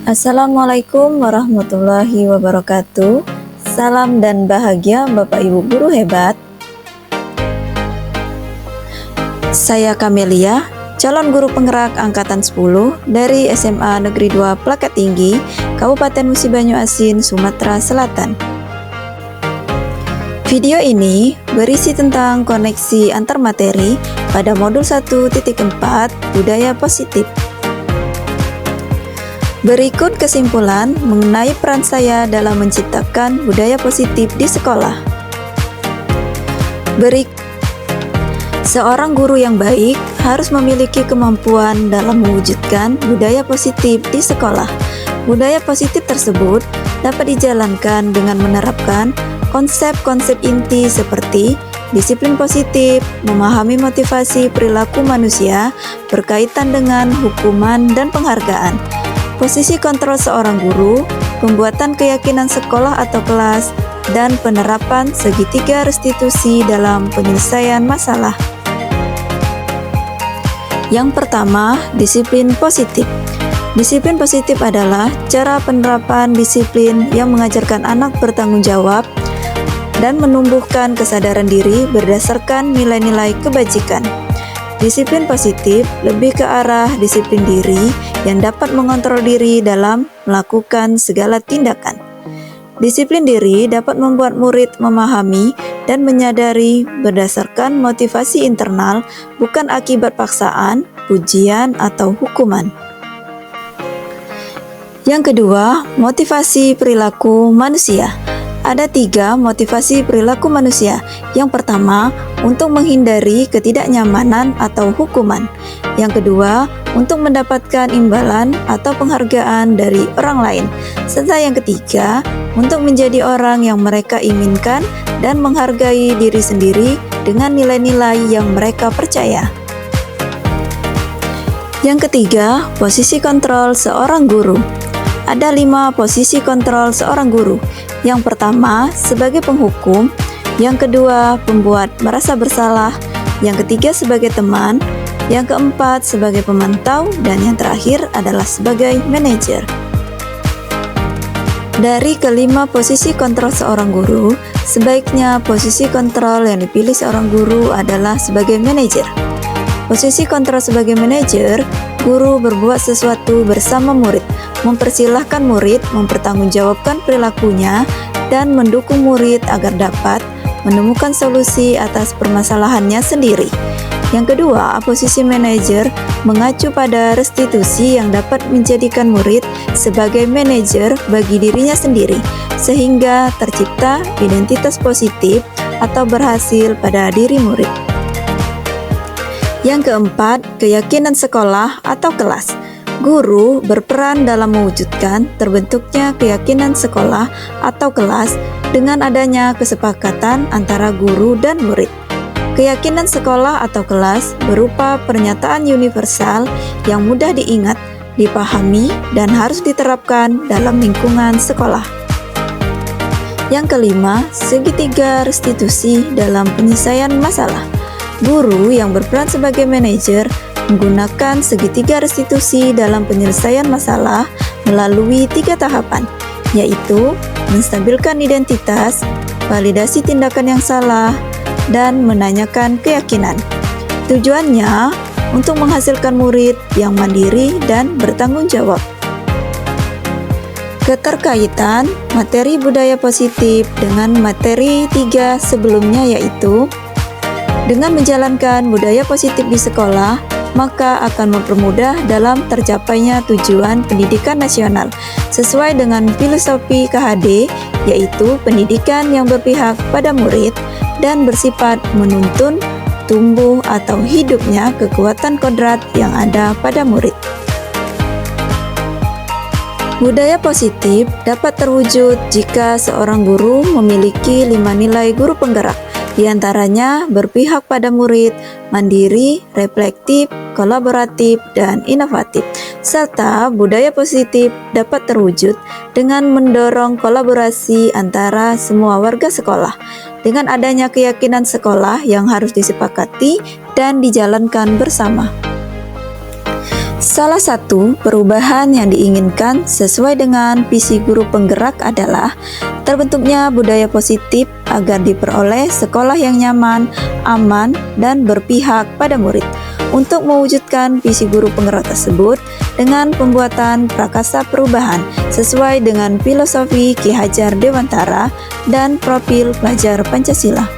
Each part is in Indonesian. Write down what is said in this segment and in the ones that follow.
Assalamualaikum warahmatullahi wabarakatuh. Salam dan bahagia Bapak Ibu guru hebat. Saya Kamelia, calon guru penggerak angkatan 10 dari SMA Negeri 2 Plakat Tinggi, Kabupaten Musi Banyu Asin, Sumatera Selatan. Video ini berisi tentang koneksi antar materi pada modul 1.4 Budaya Positif. Berikut kesimpulan mengenai peran saya dalam menciptakan budaya positif di sekolah. Seorang guru yang baik harus memiliki kemampuan dalam mewujudkan budaya positif di sekolah. Budaya positif tersebut dapat dijalankan dengan menerapkan konsep-konsep inti seperti disiplin positif, memahami motivasi perilaku manusia berkaitan dengan hukuman dan penghargaan, posisi kontrol seorang guru, pembuatan keyakinan sekolah atau kelas, dan penerapan segitiga restitusi dalam penyelesaian masalah. Yang pertama, disiplin positif. Disiplin positif adalah cara penerapan disiplin yang mengajarkan anak bertanggung jawab dan menumbuhkan kesadaran diri berdasarkan nilai-nilai kebajikan. Disiplin positif lebih ke arah disiplin diri yang dapat mengontrol diri dalam melakukan segala tindakan. Disiplin diri dapat membuat murid memahami dan menyadari berdasarkan motivasi internal, bukan akibat paksaan, pujian, atau hukuman. Yang kedua, motivasi perilaku manusia. Ada 3 motivasi perilaku manusia. Yang pertama, untuk menghindari ketidaknyamanan atau hukuman. Yang kedua, untuk mendapatkan imbalan atau penghargaan dari orang lain. Serta yang ketiga, untuk menjadi orang yang mereka inginkan dan menghargai diri sendiri dengan nilai-nilai yang mereka percaya. Yang ketiga, posisi kontrol seorang guru. Ada 5 posisi kontrol seorang guru. Yang pertama, sebagai penghukum. Yang kedua, pembuat merasa bersalah. Yang ketiga, sebagai teman. Yang keempat, sebagai pemantau. Dan yang terakhir adalah sebagai manajer. Dari kelima posisi kontrol seorang guru, sebaiknya posisi kontrol yang dipilih seorang guru adalah sebagai manajer. Posisi kontrol sebagai manajer, guru berbuat sesuatu bersama murid, mempersilahkan murid mempertanggungjawabkan perilakunya, dan mendukung murid agar dapat menemukan solusi atas permasalahannya sendiri. Yang kedua, posisi manajer mengacu pada restitusi yang dapat menjadikan murid sebagai manajer bagi dirinya sendiri, sehingga tercipta identitas positif atau berhasil pada diri murid. Yang keempat, keyakinan sekolah atau kelas. Guru berperan dalam mewujudkan terbentuknya keyakinan sekolah atau kelas dengan adanya kesepakatan antara guru dan murid. Keyakinan sekolah atau kelas berupa pernyataan universal yang mudah diingat, dipahami, dan harus diterapkan dalam lingkungan sekolah. Yang kelima, segitiga restitusi dalam penyelesaian masalah. Guru yang berperan sebagai manajer menggunakan segitiga restitusi dalam penyelesaian masalah melalui 3 tahapan, yaitu menstabilkan identitas, validasi tindakan yang salah, dan menanyakan keyakinan. Tujuannya untuk menghasilkan murid yang mandiri dan bertanggung jawab. Keterkaitan materi budaya positif dengan materi 3 sebelumnya, yaitu dengan menjalankan budaya positif di sekolah, maka akan mempermudah dalam tercapainya tujuan pendidikan nasional sesuai dengan filosofi KHD, yaitu pendidikan yang berpihak pada murid dan bersifat menuntun, tumbuh atau hidupnya kekuatan kodrat yang ada pada murid. Budaya positif dapat terwujud jika seorang guru memiliki 5 nilai guru penggerak. Di antaranya berpihak pada murid, mandiri, reflektif, kolaboratif, dan inovatif. Serta budaya positif dapat terwujud dengan mendorong kolaborasi antara semua warga sekolah, dengan adanya keyakinan sekolah yang harus disepakati dan dijalankan bersama. Salah satu perubahan yang diinginkan sesuai dengan visi guru penggerak adalah terbentuknya budaya positif agar diperoleh sekolah yang nyaman, aman, dan berpihak pada murid. Untuk mewujudkan visi guru penggerak tersebut dengan pembuatan prakasa perubahan sesuai dengan filosofi Ki Hajar Dewantara dan profil pelajar Pancasila.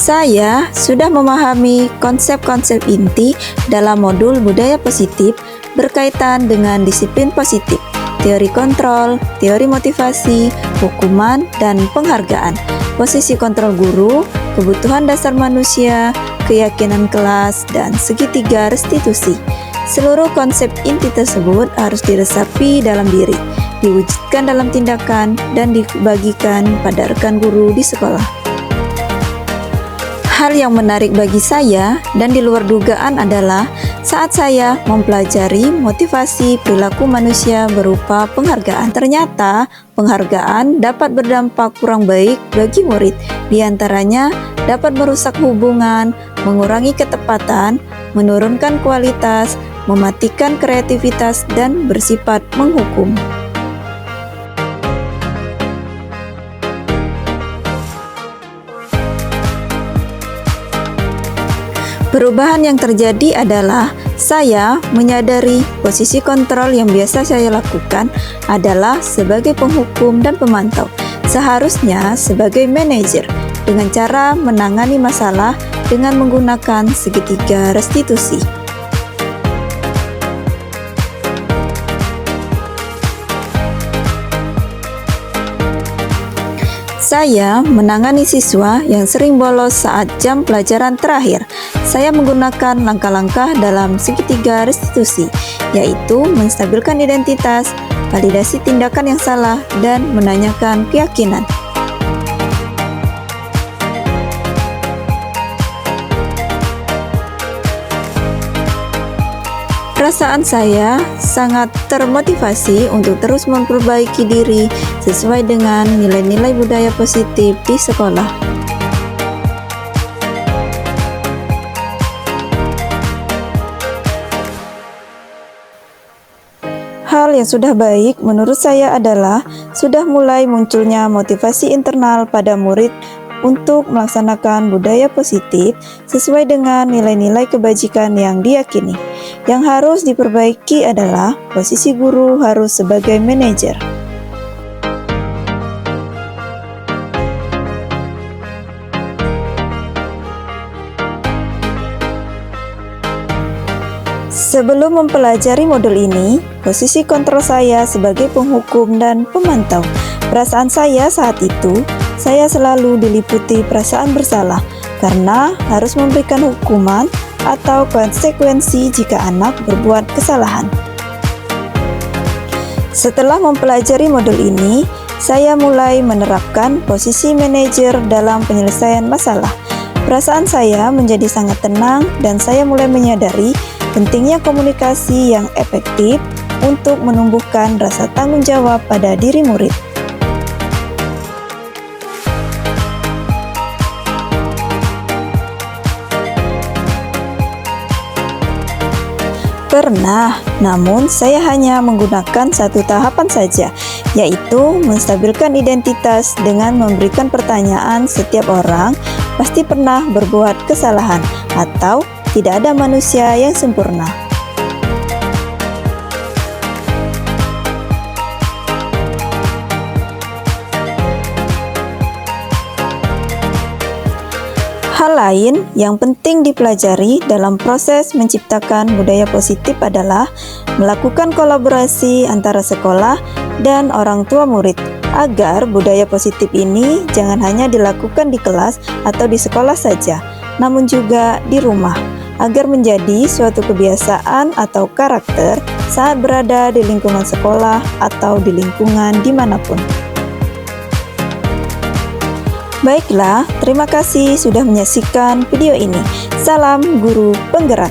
Saya sudah memahami konsep-konsep inti dalam modul budaya positif berkaitan dengan disiplin positif, teori kontrol, teori motivasi, hukuman, dan penghargaan, posisi kontrol guru, kebutuhan dasar manusia, keyakinan kelas, dan segitiga restitusi. Seluruh konsep inti tersebut harus diresapi dalam diri, diwujudkan dalam tindakan, dan dibagikan pada rekan guru di sekolah. Hal yang menarik bagi saya dan di luar dugaan adalah saat saya mempelajari motivasi perilaku manusia berupa penghargaan. Ternyata penghargaan dapat berdampak kurang baik bagi murid. Di antaranya dapat merusak hubungan, mengurangi ketepatan, menurunkan kualitas, mematikan kreativitas, dan bersifat menghukum. Perubahan yang terjadi adalah saya menyadari posisi kontrol yang biasa saya lakukan adalah sebagai penghukum dan pemantau, seharusnya sebagai manajer, dengan cara menangani masalah dengan menggunakan segitiga restitusi. Saya menangani siswa yang sering bolos saat jam pelajaran terakhir. Saya menggunakan langkah-langkah dalam segitiga restitusi, yaitu menstabilkan identitas, validasi tindakan yang salah, dan menanyakan keyakinan. Perasaan saya sangat termotivasi untuk terus memperbaiki diri sesuai dengan nilai-nilai budaya positif di sekolah. Hal yang sudah baik menurut saya adalah sudah mulai munculnya motivasi internal pada murid untuk melaksanakan budaya positif sesuai dengan nilai-nilai kebajikan yang diyakini. Yang harus diperbaiki adalah posisi guru harus sebagai manajer. Sebelum mempelajari modul ini, posisi kontrol saya sebagai penghukum dan pemantau. Perasaan saya saat itu, saya selalu diliputi perasaan bersalah karena harus memberikan hukuman atau konsekuensi jika anak berbuat kesalahan. Setelah mempelajari modul ini, saya mulai menerapkan posisi manajer dalam penyelesaian masalah. Perasaan saya menjadi sangat tenang dan saya mulai menyadari pentingnya komunikasi yang efektif untuk menumbuhkan rasa tanggung jawab pada diri murid. Pernah, namun saya hanya menggunakan satu tahapan saja, yaitu menstabilkan identitas dengan memberikan pertanyaan setiap orang pasti pernah berbuat kesalahan atau tidak ada manusia yang sempurna. Hal lain yang penting dipelajari dalam proses menciptakan budaya positif adalah melakukan kolaborasi antara sekolah dan orang tua murid agar budaya positif ini jangan hanya dilakukan di kelas atau di sekolah saja, namun juga di rumah, agar menjadi suatu kebiasaan atau karakter saat berada di lingkungan sekolah atau di lingkungan dimanapun. Baiklah, terima kasih sudah menyaksikan video ini. Salam guru penggerak,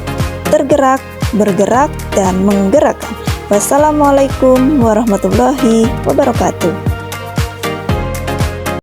tergerak bergerak dan menggerakkan. Wassalamualaikum warahmatullahi wabarakatuh.